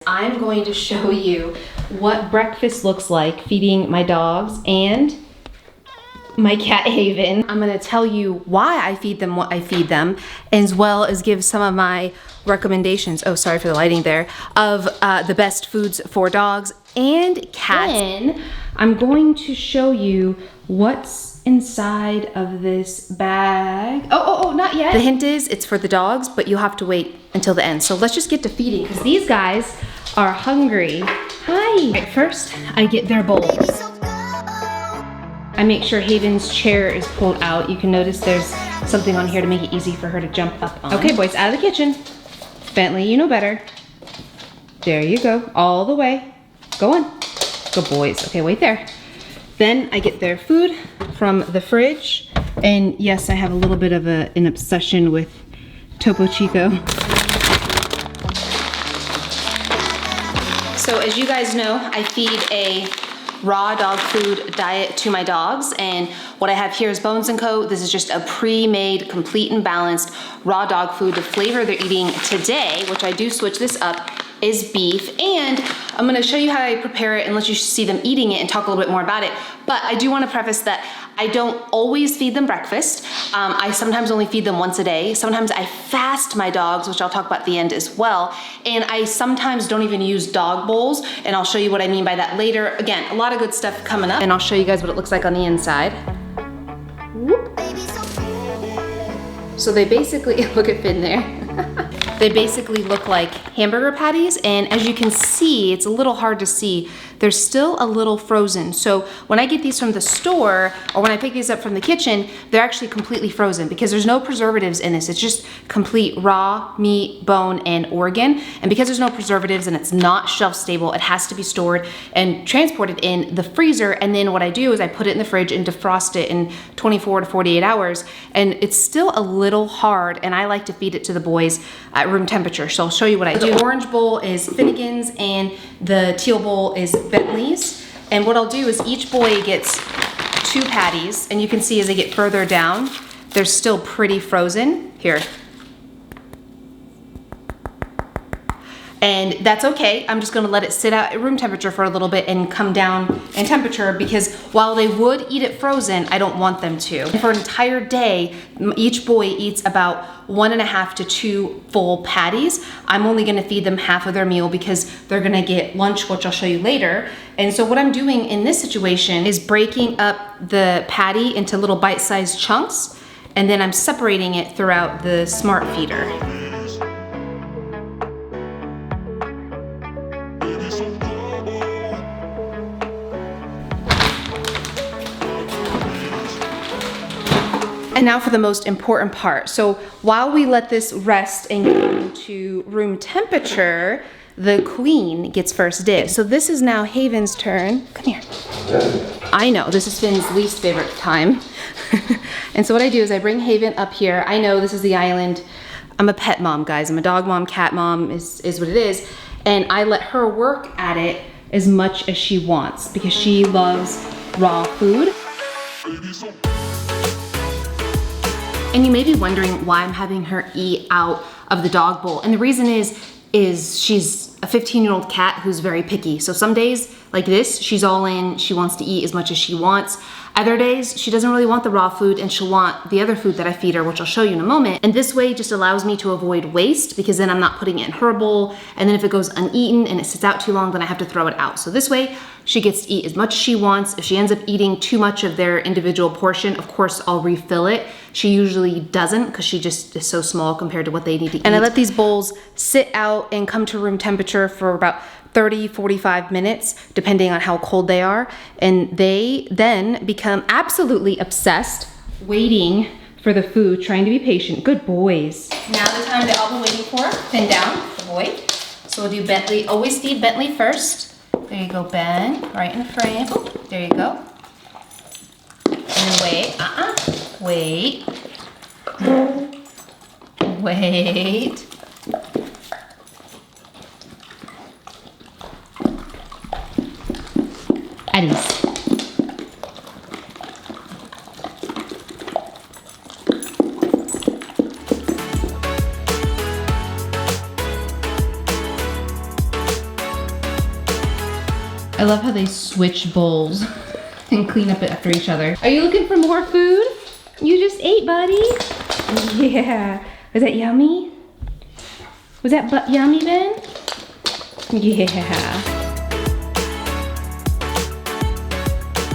I'm going to show you what breakfast looks like feeding my dogs and my cat Haven. I'm gonna tell you why I feed them what I feed them, as well as give some of my recommendations, oh sorry for the lighting there, of the best foods for dogs and cats. Then I'm going to show you what's inside of this bag. Oh, not yet. The hint is it's for the dogs, but you'll have to wait until the end. So let's just get to feeding, because these guys are hungry. Hi. All right, first I get their bowls. I make sure Haven's chair is pulled out. You can notice there's something on here to make it easy for her to jump up on. Okay, boys, out of the kitchen. Bentley, you know better. There you go, all the way. Go on, good boys. Okay, wait there. Then I get their food from the fridge. And yes, I have a little bit of an obsession with Topo Chico. So as you guys know, I feed a raw dog food diet to my dogs, and what I have here is Bones & Co. This is just a pre-made, complete and balanced raw dog food. The flavor they're eating today, which I do switch this up, is beef, and I'm gonna show you how I prepare it and let you see them eating it and talk a little bit more about it. But I do wanna preface that I don't always feed them breakfast. I sometimes only feed them once a day. Sometimes I fast my dogs, which I'll talk about at the end as well. And I sometimes don't even use dog bowls, and I'll show you what I mean by that later. Again, a lot of good stuff coming up, and I'll show you guys what it looks like on the inside. Whoop. So they basically, look at Finn there. They basically look like hamburger patties, and as you can see, it's a little hard to see, they're still a little frozen. So when I get these from the store, or when I pick these up from the kitchen, they're actually completely frozen because there's no preservatives in this. It's just complete raw meat, bone, and organ. And because there's no preservatives and it's not shelf stable, it has to be stored and transported in the freezer. And then what I do is I put it in the fridge and defrost it in 24 to 48 hours. And it's still a little hard, and I like to feed it to the boys at room temperature. So I'll show you what I do. The orange bowl is Finnegan's and the teal bowl is Bentley's. And what I'll do is each boy gets 2 patties, and you can see as they get further down, they're still pretty frozen. Here. And that's okay. I'm just gonna let it sit out at room temperature for a little bit and come down in temperature, because while they would eat it frozen, I don't want them to. And for an entire day, each boy eats about 1.5 to 2 full patties. I'm only gonna feed them half of their meal because they're gonna get lunch, which I'll show you later. And so what I'm doing in this situation is breaking up the patty into little bite-sized chunks, and then I'm separating it throughout the smart feeder. And now for the most important part. So while we let this rest and get into room temperature, the queen gets first dibs. So this is now Haven's turn. Come here. I know, this is Finn's least favorite time. And so what I do is I bring Haven up here. I know this is the island. I'm a pet mom, guys. I'm a dog mom, cat mom is what it is. And I let her work at it as much as she wants because she loves raw food. And you may be wondering why I'm having her eat out of the dog bowl. And the reason is she's a 15-year-old cat who's very picky. So some days like this, she's all in, she wants to eat as much as she wants. Other days, she doesn't really want the raw food and she'll want the other food that I feed her, which I'll show you in a moment. And this way just allows me to avoid waste because then I'm not putting it in her bowl. And then if it goes uneaten and it sits out too long, then I have to throw it out. So this way, she gets to eat as much as she wants. If she ends up eating too much of their individual portion, of course, I'll refill it. She usually doesn't because she just is so small compared to what they need to eat. And I let these bowls sit out and come to room temperature for about 30, 45 minutes, depending on how cold they are. And they then become absolutely obsessed, waiting for the food, trying to be patient. Good boys. Now the time that I'll be waiting for, Finn down, the boy. So we'll do Bentley, always feed Bentley first. There you go, Ben, right in the frame. Oh, there you go. And then wait, wait. At ease. I love how they switch bowls and clean up after each other. Are you looking for more food? You just ate, buddy. Yeah. Was that yummy? Was that yummy, Ben? Yeah.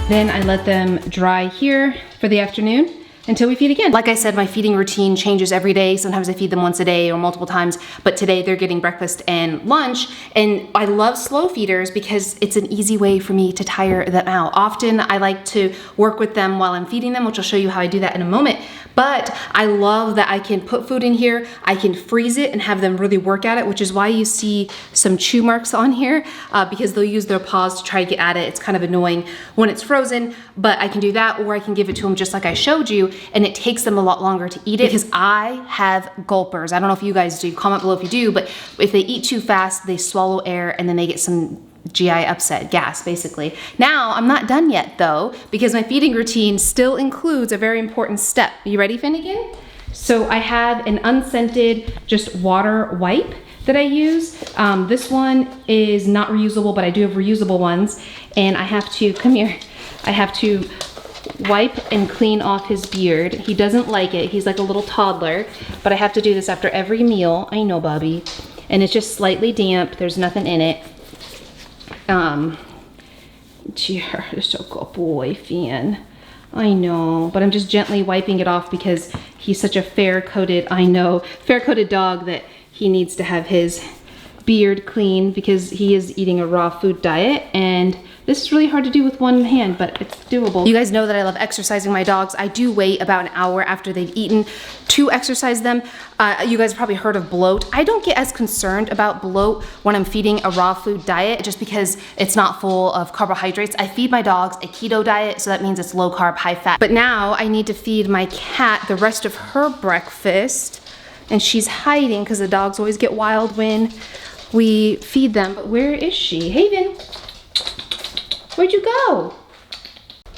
Then I let them dry here for the afternoon until we feed again. Like I said, my feeding routine changes every day. Sometimes I feed them once a day or multiple times, but today they're getting breakfast and lunch. And I love slow feeders because it's an easy way for me to tire them out. Often I like to work with them while I'm feeding them, which I'll show you how I do that in a moment. But I love that I can put food in here, I can freeze it and have them really work at it, which is why you see some chew marks on here, because they'll use their paws to try to get at it. It's kind of annoying when it's frozen, but I can do that, or I can give it to them just like I showed you, and it takes them a lot longer to eat it because I have gulpers. I don't know if you guys do, comment below if you do, but if they eat too fast, they swallow air and then they get some GI upset, gas basically. Now, I'm not done yet though, because my feeding routine still includes a very important step. You ready, Finnegan? So I have an unscented, just water wipe that I use. This one is not reusable, but I do have reusable ones. And I have to, come here, I have to wipe and clean off his beard. He doesn't like it, he's like a little toddler, but I have to do this after every meal. I know, Bobby. And it's just slightly damp, there's nothing in it. You're so good boy, Finn. I know, but I'm just gently wiping it off because he's such a fair-coated, fair-coated dog that he needs to have his beard clean because he is eating a raw food diet, and this is really hard to do with one hand, but it's doable. You guys know that I love exercising my dogs. I do wait about an hour after they've eaten to exercise them. You guys have probably heard of bloat. I don't get as concerned about bloat when I'm feeding a raw food diet just because it's not full of carbohydrates. I feed my dogs a keto diet, so that means it's low carb, high fat. But now I need to feed my cat the rest of her breakfast, and she's hiding because the dogs always get wild when we feed them. But where is she? Haven, where'd you go?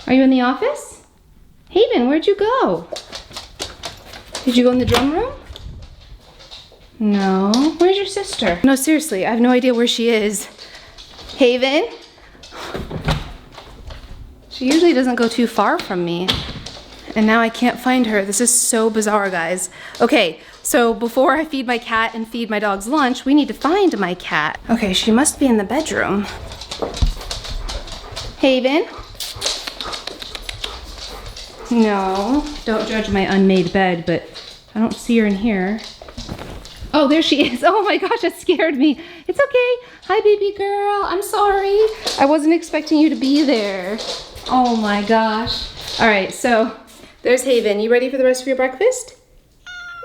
Are you in the office? Haven, where'd you go? Did you go in the drum room? No. Where's your sister? No, seriously, I have no idea where she is. Haven? She usually doesn't go too far from me. And now I can't find her. This is so bizarre, guys. Okay, so before I feed my cat and feed my dog's lunch, we need to find my cat. Okay, she must be in the bedroom. Haven? No, don't judge my unmade bed, but I don't see her in here. Oh, there she is. Oh my gosh, that scared me. It's okay. Hi, baby girl. I'm sorry. I wasn't expecting you to be there. Oh my gosh. All right, so there's Haven. You ready for the rest of your breakfast?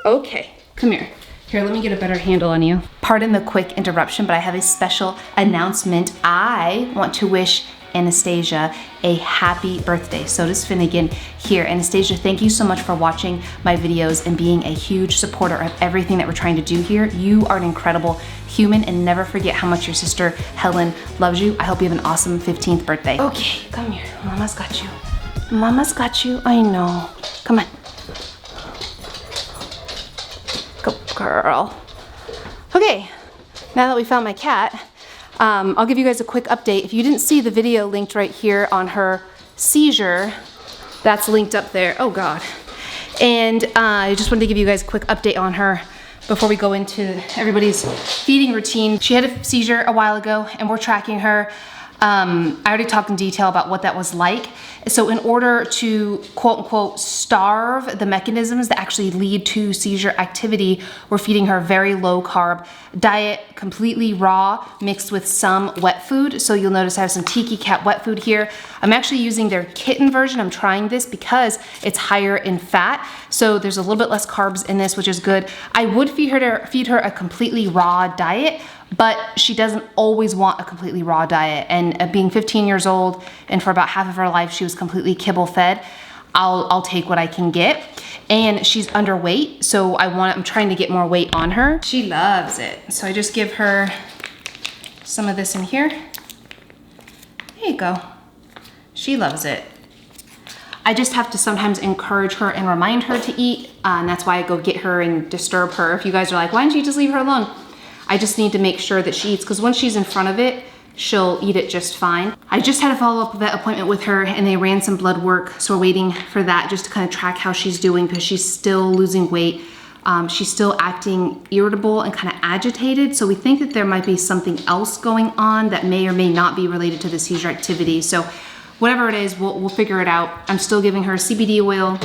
Okay, come here. Here, let me get a better handle on you. Pardon the quick interruption, but I have a special announcement. I want to wish Anastasia a happy birthday. So does Finnegan here. Anastasia, thank you so much for watching my videos and being a huge supporter of everything that we're trying to do here. You are an incredible human, and never forget how much your sister Helen loves you. I hope you have an awesome 15th birthday. Okay, come here. Mama's got you. Mama's got you. I know. Come on. Go girl. Okay, now that we found my cat, I'll give you guys a quick update. If you didn't see the video linked right here on her seizure, that's linked up there. Oh God. And I just wanted to give you guys a quick update on her before we go into everybody's feeding routine. She had a seizure a while ago and we're tracking her. I already talked in detail about what that was like. So in order to quote unquote starve the mechanisms that actually lead to seizure activity, we're feeding her very low carb diet, completely raw, mixed with some wet food. So you'll notice I have some Tiki Cat wet food here. I'm actually using their kitten version. I'm trying this because it's higher in fat. So there's a little bit less carbs in this, which is good. I would feed her a completely raw diet, but she doesn't always want a completely raw diet. And being 15 years old and for about half of her life, she was completely kibble fed. I'll take what I can get. And she's underweight, so I'm trying to get more weight on her. She loves it. So I just give her some of this in here. There you go. She loves it. I just have to sometimes encourage her and remind her to eat, and that's why I go get her and disturb her. If you guys are like, why don't you just leave her alone? I just need to make sure that she eats, because when she's in front of it, she'll eat it just fine. I just had a follow-up vet appointment with her and they ran some blood work, so we're waiting for that just to kind of track how she's doing because she's still losing weight. She's still acting irritable and kind of agitated, so we think that there might be something else going on that may or may not be related to the seizure activity. So whatever it is, we'll figure it out. I'm still giving her CBD oil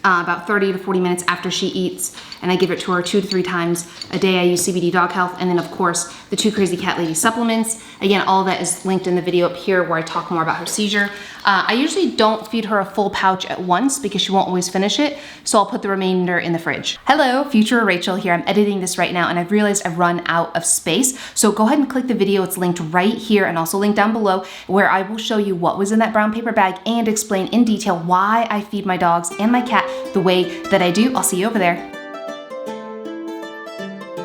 about 30 to 40 minutes after she eats, and I give it to her 2 to 3 times a day. I use CBD Dog Health, and then of course the 2 Crazy Cat Lady supplements. Again, all of that is linked in the video up here where I talk more about her seizure. I usually don't feed her a full pouch at once because she won't always finish it, so I'll put the remainder in the fridge. Hello, future Rachel here. I'm editing this right now and I've realized I've run out of space, so go ahead and click the video. It's linked right here and also linked down below where I will show you what was in that brown paper bag and explain in detail why I feed my dogs and my cat the way that I do. I'll see you over there.